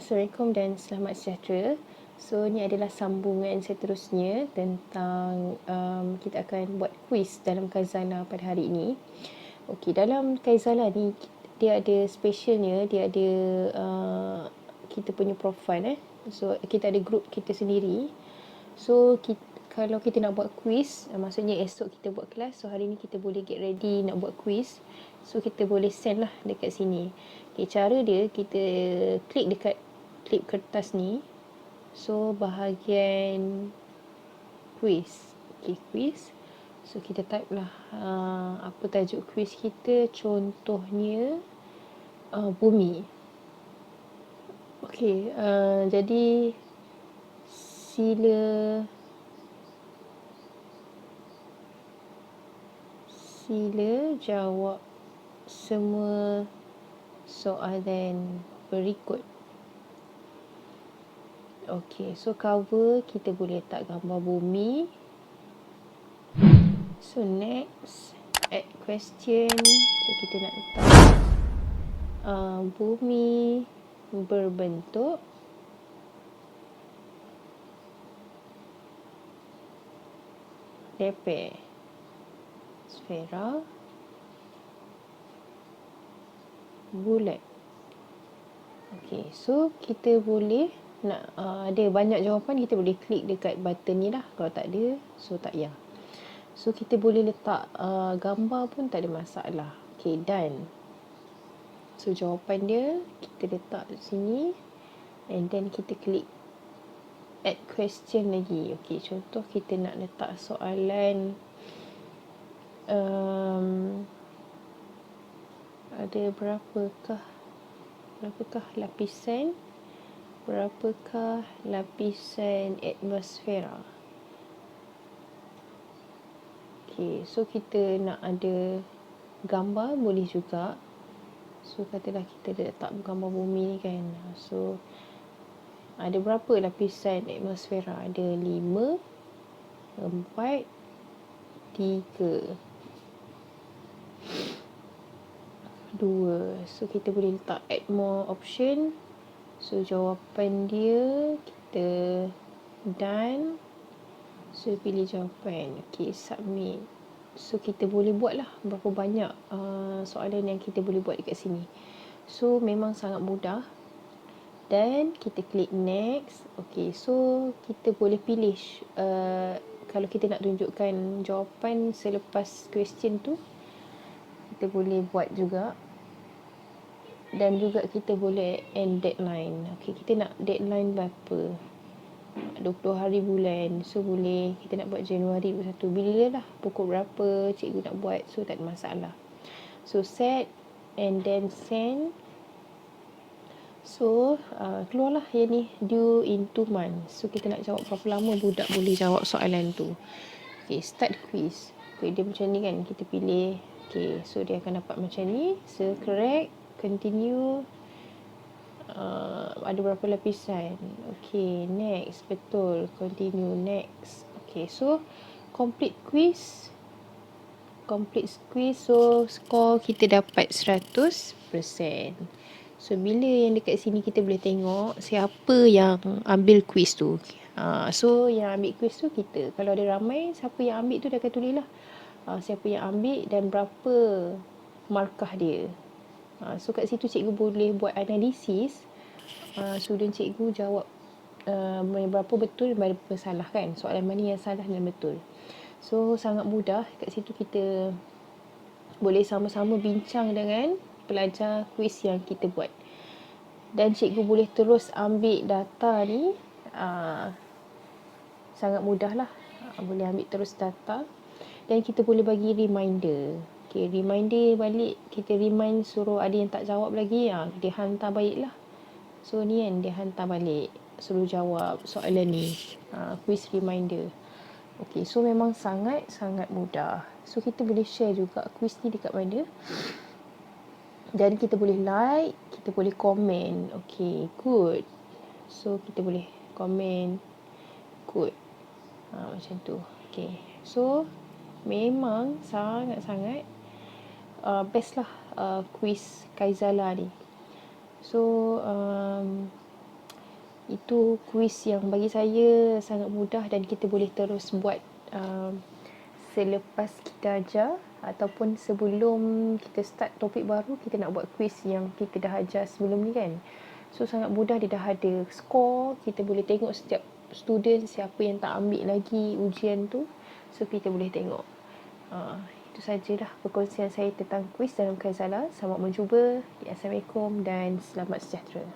Assalamualaikum dan selamat sejahtera. So, ni adalah sambungan seterusnya tentang kita akan buat kuis dalam Kaizala pada hari ini. Okey, dalam Kaizala ni dia ada specialnya, dia ada kita punya profile So, kita ada group kita sendiri. So, kalau kita nak buat kuis, maksudnya esok kita buat kelas. So, hari ni kita boleh get ready nak buat kuis. So, kita boleh send lah dekat sini. Okay, cara dia, kita klik dekat klip kertas ni. So, bahagian kuis. Okay, kuis. So, kita type lah apa tajuk kuis kita. Contohnya, bumi. Okay, jadi sila jawab semua soalan berikut. Okey, so cover kita boleh letak gambar bumi. So next, add question. So kita nak letak bumi berbentuk lepeh, sfera, bulat. Okey, so kita boleh nak ada banyak jawapan, kita boleh klik dekat button ni lah. Kalau tak ada, so tak payah. So kita boleh letak gambar pun tak ada masalah. Okey, done. So jawapan dia kita letak sini, and then kita klik add question lagi. Okey, contoh kita nak letak soalan ada berapakah lapisan atmosfera. Okay, so kita nak ada gambar boleh juga. So katalah kita letak gambar bumi ni kan. So ada berapa lapisan atmosfera? Ada 5, 4, 3, 2. So kita boleh letak add more option. So jawapan dia kita done. So pilih jawapan. Okay, submit. So kita boleh buat lah berapa banyak soalan yang kita boleh buat dekat sini. So memang sangat mudah. Dan kita klik next. Okay, so kita boleh pilih kalau kita nak tunjukkan jawapan selepas question tu, kita boleh buat juga. Dan juga kita boleh end deadline. Okay, kita nak deadline berapa? 20 hari bulan. So boleh kita nak buat Januari 21. Bila lah, pukul berapa cikgu nak buat. So tak ada masalah. So set and then send. So keluarlah yang ni, due in 2 months. So kita nak jawab berapa lama budak boleh jawab soalan tu. Okay, start quiz. Okay, dia macam ni kan, kita pilih. Okay, so dia akan dapat macam ni. So correct, continue. Ada berapa lapisan? Okay, next. Betul, continue, next. Okay, so complete quiz. So score kita dapat 100%. So bila yang dekat sini kita boleh tengok siapa yang ambil quiz tu. So yang ambil quiz tu kita. Kalau ada ramai, siapa yang ambil tu dia akan tulis lah siapa yang ambil dan berapa markah dia. So kat situ cikgu boleh buat analisis. Student cikgu jawab berapa betul dan berapa salah kan. Soalan mana yang salah dan betul. So sangat mudah. Kat situ kita boleh sama-sama bincang dengan pelajar kuis yang kita buat. Dan cikgu boleh terus ambil data ni. Sangat mudah lah. Boleh ambil terus data. Dan kita boleh bagi reminder. Okay, reminder balik. Kita remind suruh ada yang tak jawab lagi. Dia hantar balik lah. So ni kan, dia hantar balik. Suruh jawab soalan ni. Quiz reminder. Okay, so memang sangat-sangat mudah. So kita boleh share juga quiz ni dekat mana. Dan kita boleh like, kita boleh komen. Okay, good. So kita boleh komen good. Macam tu. Okay, so memang sangat-sangat best lah quiz Kaizala ni. So itu kuis yang bagi saya sangat mudah dan kita boleh terus buat selepas kita ajar ataupun sebelum kita start topik baru, kita nak buat kuis yang kita dah ajar sebelum ni kan. So sangat mudah, dia dah ada skor, kita boleh tengok setiap student siapa yang tak ambil lagi ujian tu, so kita boleh tengok. Itu sajalah perkongsian saya tentang kuis dalam Kaizala. Selamat mencuba. Assalamualaikum dan selamat sejahtera.